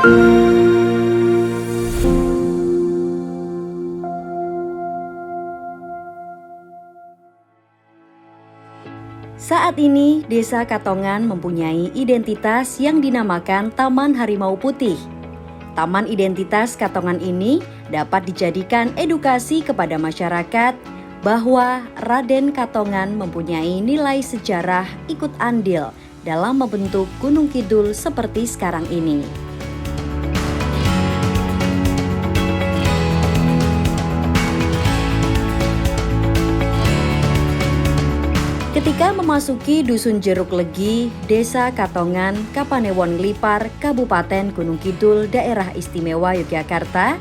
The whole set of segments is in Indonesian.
Saat ini, Desa Katongan mempunyai identitas yang dinamakan Taman Harimau Putih. Taman Identitas Katongan ini dapat dijadikan edukasi kepada masyarakat bahwa Raden Katongan mempunyai nilai sejarah ikut andil dalam membentuk Gunung Kidul seperti sekarang ini. Ketika memasuki Dusun Jeruk Legi, Desa Katongan, Kapanewon Nglipar, Kabupaten Gunung Kidul, Daerah Istimewa Yogyakarta,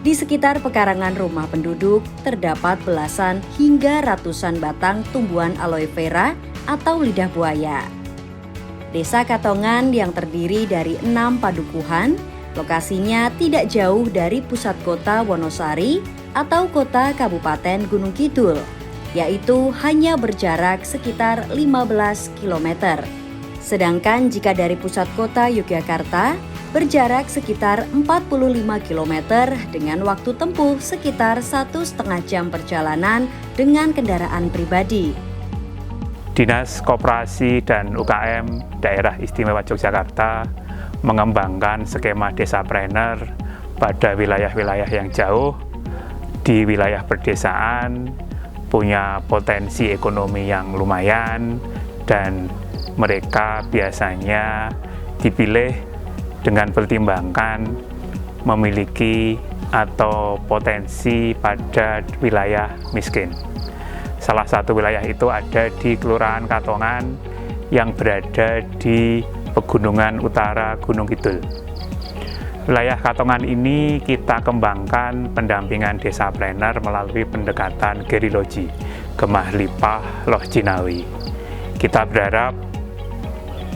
di sekitar pekarangan rumah penduduk terdapat belasan hingga ratusan batang tumbuhan aloe vera atau lidah buaya. Desa Katongan yang terdiri dari 6 padukuhan, lokasinya tidak jauh dari pusat kota Wonosari atau kota Kabupaten Gunung Kidul, yaitu hanya berjarak sekitar 15 km. Sedangkan jika dari pusat kota Yogyakarta, berjarak sekitar 45 km dengan waktu tempuh sekitar 1,5 jam perjalanan dengan kendaraan pribadi. Dinas Koperasi dan UKM Daerah Istimewa Yogyakarta mengembangkan skema Desapreneur pada wilayah-wilayah yang jauh di wilayah perdesaan, punya potensi ekonomi yang lumayan, dan mereka biasanya dipilih dengan pertimbangan memiliki atau potensi pada wilayah miskin. Salah satu wilayah itu ada di Kelurahan Katongan yang berada di Pegunungan Utara Gunung Kidul. Wilayah Katongan ini kita kembangkan pendampingan Desapreneur melalui pendekatan gerilogi, Gemah Lipah Loh Jinawi. Kita berharap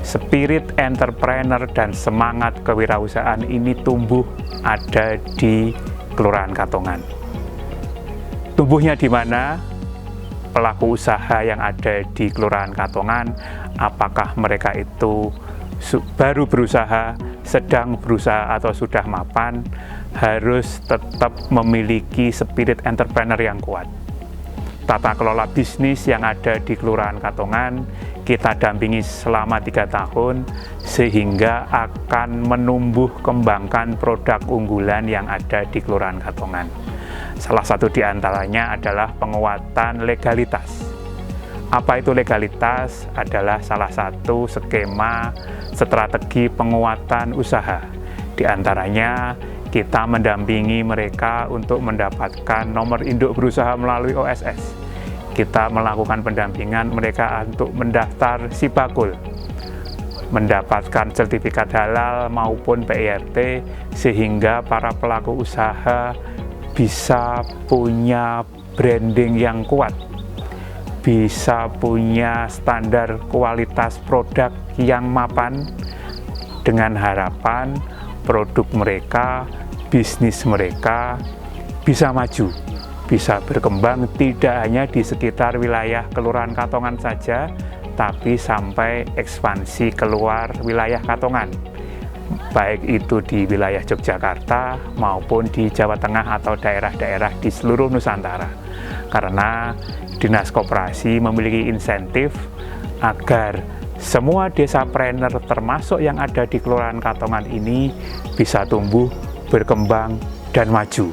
spirit entrepreneur dan semangat kewirausahaan ini tumbuh ada di Kelurahan Katongan. Tumbuhnya di mana? Pelaku usaha yang ada di Kelurahan Katongan, apakah mereka itu baru berusaha, sedang berusaha, atau sudah mapan, harus tetap memiliki spirit entrepreneur yang kuat. Tata kelola bisnis yang ada di Kelurahan Katongan kita dampingi selama 3 tahun sehingga akan menumbuh kembangkan produk unggulan yang ada di Kelurahan Katongan. Salah satu di antaranya adalah penguatan legalitas. Apa itu legalitas? Adalah salah satu skema strategi penguatan usaha. Di antaranya kita mendampingi mereka untuk mendapatkan nomor induk berusaha melalui OSS. Kita melakukan pendampingan mereka untuk mendaftar Sibakul, mendapatkan sertifikat halal maupun PIRT, sehingga para pelaku usaha bisa punya branding yang kuat, bisa punya standar kualitas produk yang mapan, dengan harapan produk mereka, bisnis mereka bisa maju, bisa berkembang tidak hanya di sekitar wilayah Kelurahan Katongan saja, tapi sampai ekspansi keluar wilayah Katongan, baik itu di wilayah Yogyakarta maupun di Jawa Tengah atau daerah-daerah di seluruh Nusantara. Karena Dinas Koperasi memiliki insentif agar semua desapreneur termasuk yang ada di Kelurahan Katongan ini bisa tumbuh, berkembang, dan maju.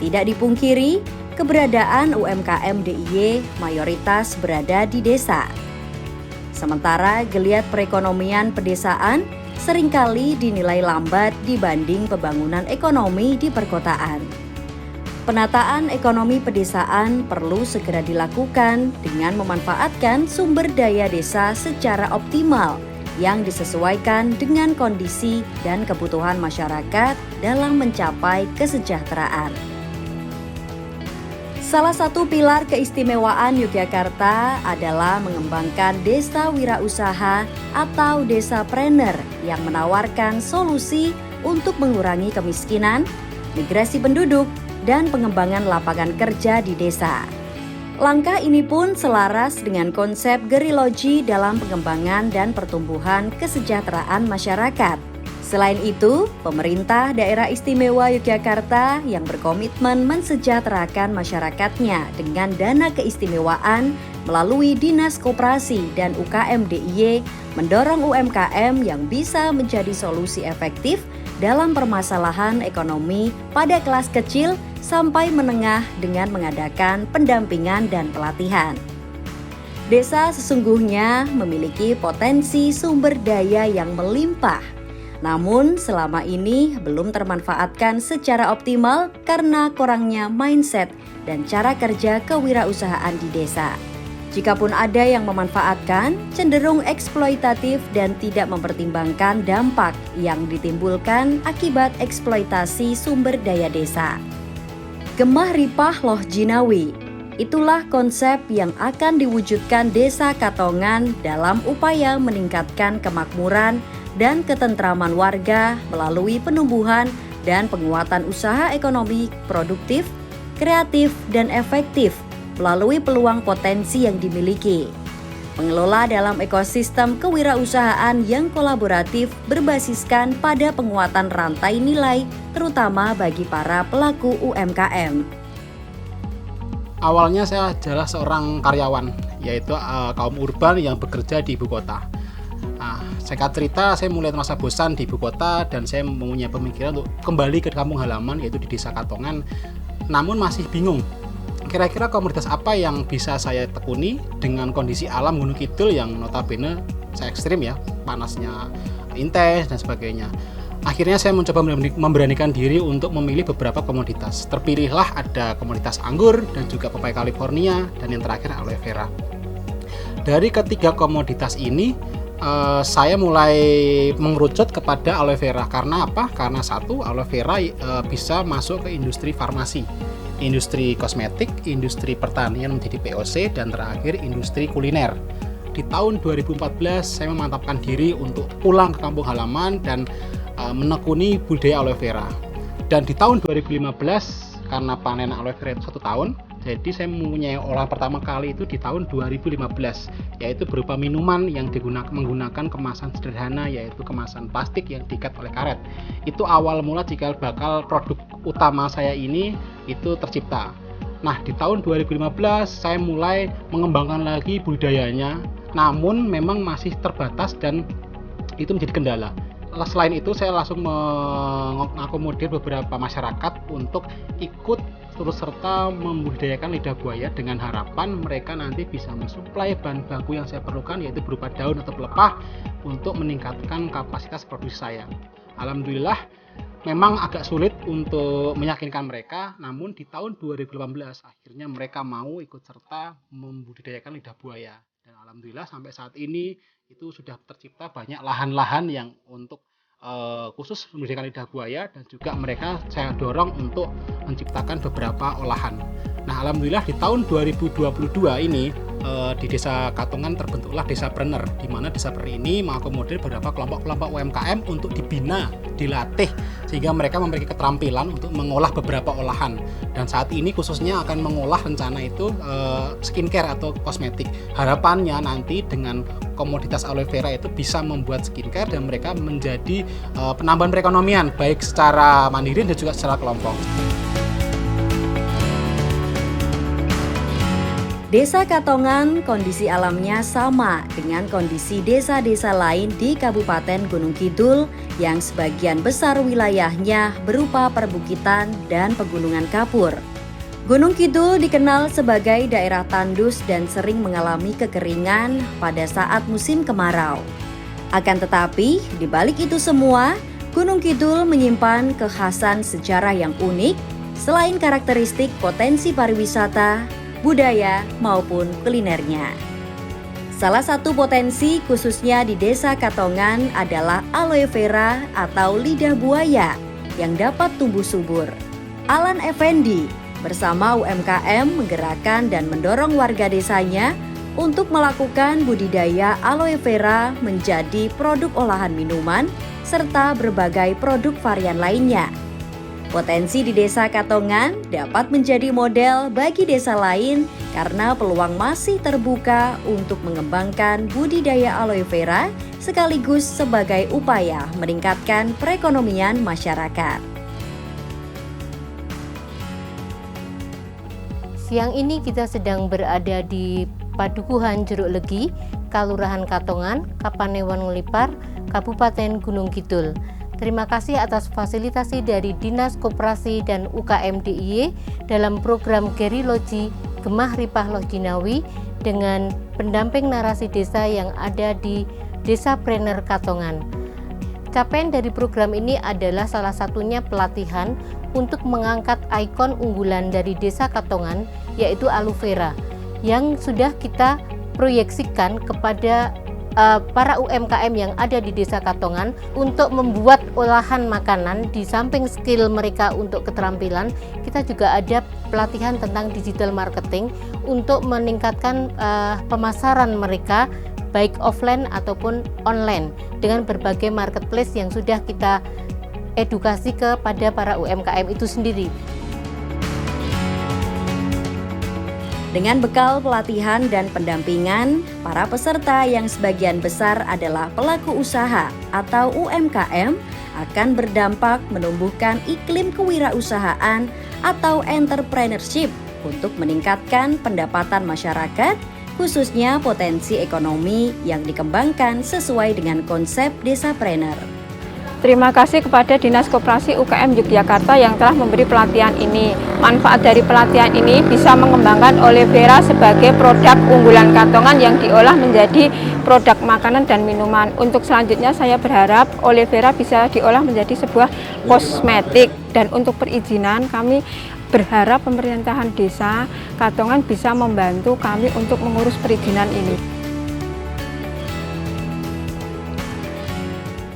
Tidak dipungkiri, keberadaan UMKM DIY mayoritas berada di desa. Sementara geliat perekonomian pedesaan seringkali dinilai lambat dibanding pembangunan ekonomi di perkotaan. Penataan ekonomi pedesaan perlu segera dilakukan dengan memanfaatkan sumber daya desa secara optimal yang disesuaikan dengan kondisi dan kebutuhan masyarakat dalam mencapai kesejahteraan. Salah satu pilar keistimewaan Yogyakarta adalah mengembangkan desa wirausaha atau desapreneur yang menawarkan solusi untuk mengurangi kemiskinan, migrasi penduduk, dan pengembangan lapangan kerja di desa. Langkah ini pun selaras dengan konsep gerilogi dalam pengembangan dan pertumbuhan kesejahteraan masyarakat. Selain itu, pemerintah Daerah Istimewa Yogyakarta yang berkomitmen mensejahterakan masyarakatnya dengan dana keistimewaan melalui Dinas Koperasi dan UKM DIY mendorong UMKM yang bisa menjadi solusi efektif dalam permasalahan ekonomi pada kelas kecil sampai menengah dengan mengadakan pendampingan dan pelatihan. Desa sesungguhnya memiliki potensi sumber daya yang melimpah. Namun selama ini belum termanfaatkan secara optimal karena kurangnya mindset dan cara kerja kewirausahaan di desa. Jikapun ada yang memanfaatkan, cenderung eksploitatif dan tidak mempertimbangkan dampak yang ditimbulkan akibat eksploitasi sumber daya desa. Gemah Ripah Loh Jinawi, itulah konsep yang akan diwujudkan Desa Katongan dalam upaya meningkatkan kemakmuran dan ketentraman warga melalui penumbuhan dan penguatan usaha ekonomi produktif, kreatif, dan efektif melalui peluang potensi yang dimiliki. Pengelola dalam ekosistem kewirausahaan yang kolaboratif berbasiskan pada penguatan rantai nilai, terutama bagi para pelaku UMKM. Awalnya saya adalah seorang karyawan, yaitu kaum urban yang bekerja di ibu kota. Singkat cerita, saya mulai merasa bosan di ibu kota dan saya mempunyai pemikiran untuk kembali ke kampung halaman, yaitu di Desa Katongan. Namun masih bingung, kira-kira komoditas apa yang bisa saya tekuni dengan kondisi alam Gunung Kidul yang notabene saya ekstrim ya, panasnya intens dan sebagainya. Akhirnya saya mencoba memberanikan diri untuk memilih beberapa komoditas. Terpilihlah ada komoditas anggur dan juga pepaya California dan yang terakhir aloe vera. Dari ketiga komoditas ini, saya mulai mengerucut kepada aloe vera. Karena apa? Karena satu, aloe vera bisa masuk ke industri farmasi, industri kosmetik, industri pertanian menjadi POC, dan terakhir industri kuliner. Di tahun 2014 saya memantapkan diri untuk pulang ke kampung halaman dan menekuni budidaya aloe vera. Dan di tahun 2015 karena panen aloe vera itu 1 tahun, jadi saya mempunyai olahan pertama kali itu di tahun 2015, yaitu berupa minuman yang menggunakan kemasan sederhana, yaitu kemasan plastik yang diikat oleh karet. Itu awal mula jika bakal produk utama saya ini itu tercipta. Nah, di tahun 2015 saya mulai mengembangkan lagi budidayanya, namun memang masih terbatas dan itu menjadi kendala. Selain itu, saya langsung mengakomodir beberapa masyarakat untuk ikut turut serta membudidayakan lidah buaya dengan harapan mereka nanti bisa mensuplai bahan baku yang saya perlukan, yaitu berupa daun atau pelepah untuk meningkatkan kapasitas produksi saya. Alhamdulillah, memang agak sulit untuk meyakinkan mereka, namun di tahun 2018 akhirnya mereka mau ikut serta membudidayakan lidah buaya. Dan alhamdulillah sampai saat ini itu sudah tercipta banyak lahan-lahan yang untuk khusus membudidayakan lidah buaya, dan juga mereka saya dorong untuk menciptakan beberapa olahan. Nah, alhamdulillah di tahun 2022 ini di Desa Katongan terbentuklah Desapreneur, di mana Desapreneur ini mengakomodir beberapa kelompok-kelompok UMKM untuk dibina, dilatih sehingga mereka memiliki keterampilan untuk mengolah beberapa olahan. Dan saat ini khususnya akan mengolah rencana itu skincare atau kosmetik. Harapannya nanti dengan komoditas aloe vera itu bisa membuat skincare dan mereka menjadi penambahan perekonomian baik secara mandiri dan juga secara kelompok. Desa Katongan kondisi alamnya sama dengan kondisi desa-desa lain di Kabupaten Gunung Kidul yang sebagian besar wilayahnya berupa perbukitan dan pegunungan kapur. Gunung Kidul dikenal sebagai daerah tandus dan sering mengalami kekeringan pada saat musim kemarau. Akan tetapi, di balik itu semua, Gunung Kidul menyimpan kekhasan sejarah yang unik selain karakteristik potensi pariwisata, budaya, maupun kulinernya. Salah satu potensi khususnya di Desa Katongan adalah aloe vera atau lidah buaya yang dapat tumbuh subur. Alan Effendi bersama UMKM menggerakkan dan mendorong warga desanya untuk melakukan budidaya aloe vera menjadi produk olahan minuman serta berbagai produk varian lainnya. Potensi di Desa Katongan dapat menjadi model bagi desa lain karena peluang masih terbuka untuk mengembangkan budidaya aloe vera sekaligus sebagai upaya meningkatkan perekonomian masyarakat. Siang ini kita sedang berada di Padukuhan Jeruk Legi, Kalurahan Katongan, Kapanewon Nglipar, Kabupaten Gunung Kidul. Terima kasih atas fasilitasi dari Dinas Koperasi dan UKM DIY dalam program Geriloji Gemah Ripah Lojinawi dengan pendamping narasi desa yang ada di Desapreneur Katongan. Capaian dari program ini adalah salah satunya pelatihan untuk mengangkat ikon unggulan dari Desa Katongan, yaitu aloe vera, yang sudah kita proyeksikan kepada para UMKM yang ada di Desa Katongan untuk membuat olahan makanan. Di samping skill mereka untuk keterampilan, kita juga ada pelatihan tentang digital marketing untuk meningkatkan pemasaran mereka baik offline ataupun online dengan berbagai marketplace yang sudah kita edukasi kepada para UMKM itu sendiri. Dengan bekal pelatihan dan pendampingan, para peserta yang sebagian besar adalah pelaku usaha atau UMKM akan berdampak menumbuhkan iklim kewirausahaan atau entrepreneurship untuk meningkatkan pendapatan masyarakat, khususnya potensi ekonomi yang dikembangkan sesuai dengan konsep Desapreneur. Terima kasih kepada Dinas Koperasi UKM Yogyakarta yang telah memberi pelatihan ini. Manfaat dari pelatihan ini bisa mengembangkan aloe vera sebagai produk unggulan Katongan yang diolah menjadi produk makanan dan minuman. Untuk selanjutnya saya berharap aloe vera bisa diolah menjadi sebuah kosmetik. Dan untuk perizinan kami berharap pemerintahan Desa Katongan bisa membantu kami untuk mengurus perizinan ini.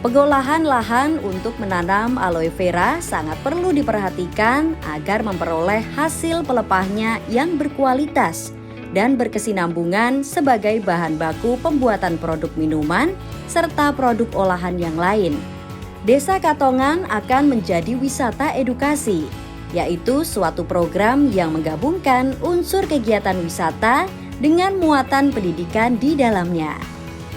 Pengolahan lahan untuk menanam aloe vera sangat perlu diperhatikan agar memperoleh hasil pelepahnya yang berkualitas dan berkesinambungan sebagai bahan baku pembuatan produk minuman serta produk olahan yang lain. Desa Katongan akan menjadi wisata edukasi, yaitu suatu program yang menggabungkan unsur kegiatan wisata dengan muatan pendidikan di dalamnya.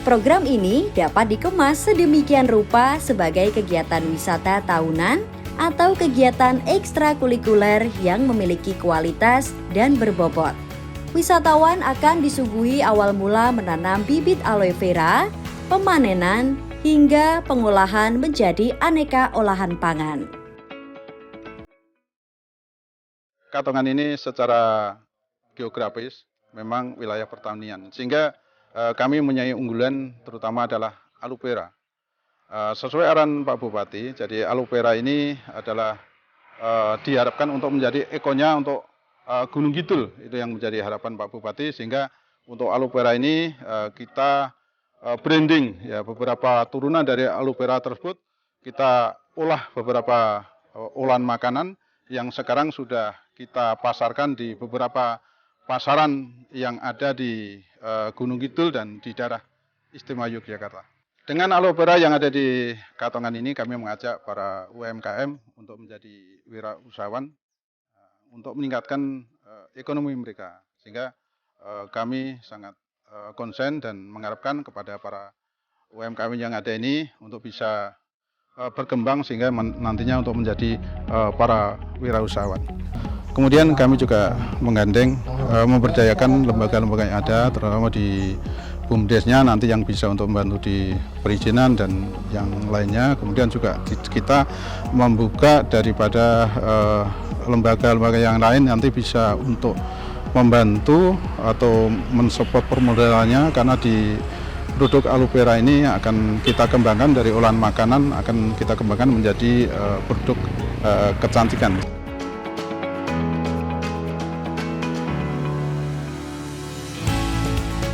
Program ini dapat dikemas sedemikian rupa sebagai kegiatan wisata tahunan atau kegiatan ekstrakurikuler yang memiliki kualitas dan berbobot. Wisatawan akan disuguhi awal mula menanam bibit aloe vera, pemanenan, hingga pengolahan menjadi aneka olahan pangan. Katongan ini secara geografis memang wilayah pertanian, sehingga kami mempunyai unggulan terutama adalah aloe vera. Sesuai arahan Pak Bupati, jadi aloe vera ini adalah diharapkan untuk menjadi ikonnya untuk Gunung Kidul. Itu yang menjadi harapan Pak Bupati, sehingga untuk aloe vera ini kita branding ya, beberapa turunan dari aloe vera tersebut kita olah beberapa olahan makanan yang sekarang sudah kita pasarkan di beberapa pasaran yang ada di Gunung Kidul dan di daerah istimewa Yogyakarta. Dengan aloe vera yang ada di Katongan ini, kami mengajak para UMKM untuk menjadi wirausahawan untuk meningkatkan ekonomi mereka. Sehingga kami sangat konsen dan mengharapkan kepada para UMKM yang ada ini untuk bisa berkembang sehingga nantinya untuk menjadi para wirausahawan. Kemudian kami juga menggandeng, memberdayakan lembaga-lembaga yang ada, terutama di BUMDesnya nanti yang bisa untuk membantu di perizinan dan yang lainnya. Kemudian juga kita membuka daripada lembaga-lembaga yang lain nanti bisa untuk membantu atau mensupport permodalannya, karena di produk aloe vera ini akan kita kembangkan dari olahan makanan, akan kita kembangkan menjadi produk kecantikan.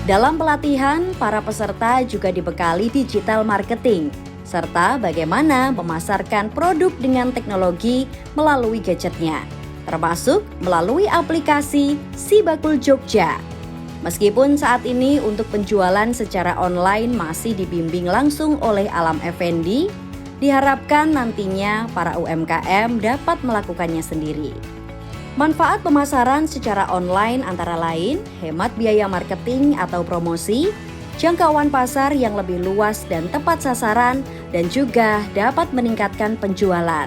Dalam pelatihan, para peserta juga dibekali digital marketing, serta bagaimana memasarkan produk dengan teknologi melalui gadgetnya, termasuk melalui aplikasi Si Bakul Jogja. Meskipun saat ini untuk penjualan secara online masih dibimbing langsung oleh Alam Effendi, Diharapkan nantinya para UMKM dapat melakukannya sendiri. Manfaat pemasaran secara online antara lain hemat biaya marketing atau promosi, jangkauan pasar yang lebih luas dan tepat sasaran, dan juga dapat meningkatkan penjualan.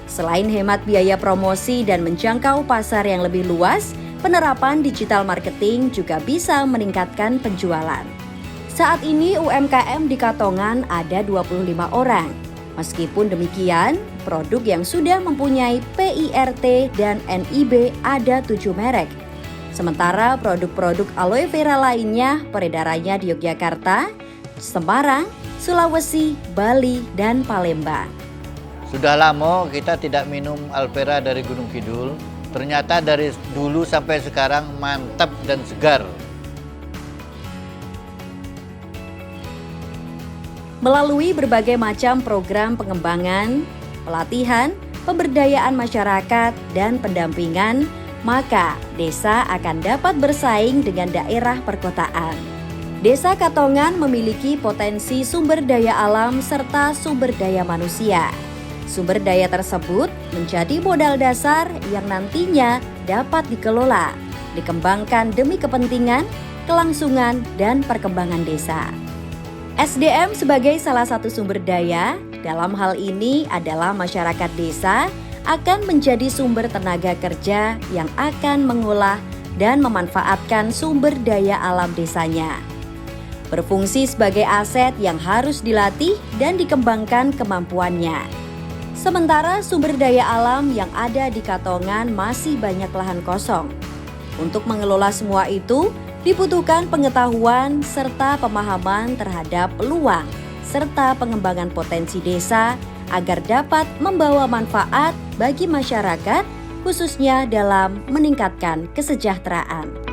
Selain hemat biaya promosi dan menjangkau pasar yang lebih luas, penerapan digital marketing juga bisa meningkatkan penjualan. Saat ini UMKM di Katongan ada 25 orang. Meskipun demikian, produk yang sudah mempunyai PIRT dan NIB ada 7 merek. Sementara produk-produk aloe vera lainnya peredarannya di Yogyakarta, Semarang, Sulawesi, Bali, dan Palembang. Sudah lama kita tidak minum aloe vera dari Gunung Kidul. Ternyata dari dulu sampai sekarang mantap dan segar. Melalui berbagai macam program pengembangan, pelatihan, pemberdayaan masyarakat, dan pendampingan, maka desa akan dapat bersaing dengan daerah perkotaan. Desa Katongan memiliki potensi sumber daya alam serta sumber daya manusia. Sumber daya tersebut menjadi modal dasar yang nantinya dapat dikelola, dikembangkan demi kepentingan, kelangsungan, dan perkembangan desa. SDM sebagai salah satu sumber daya, dalam hal ini adalah masyarakat desa, akan menjadi sumber tenaga kerja yang akan mengolah dan memanfaatkan sumber daya alam desanya. Berfungsi sebagai aset yang harus dilatih dan dikembangkan kemampuannya. Sementara sumber daya alam yang ada di Katongan masih banyak lahan kosong. Untuk mengelola semua itu, dibutuhkan pengetahuan serta pemahaman terhadap peluang serta pengembangan potensi desa agar dapat membawa manfaat bagi masyarakat, khususnya dalam meningkatkan kesejahteraan.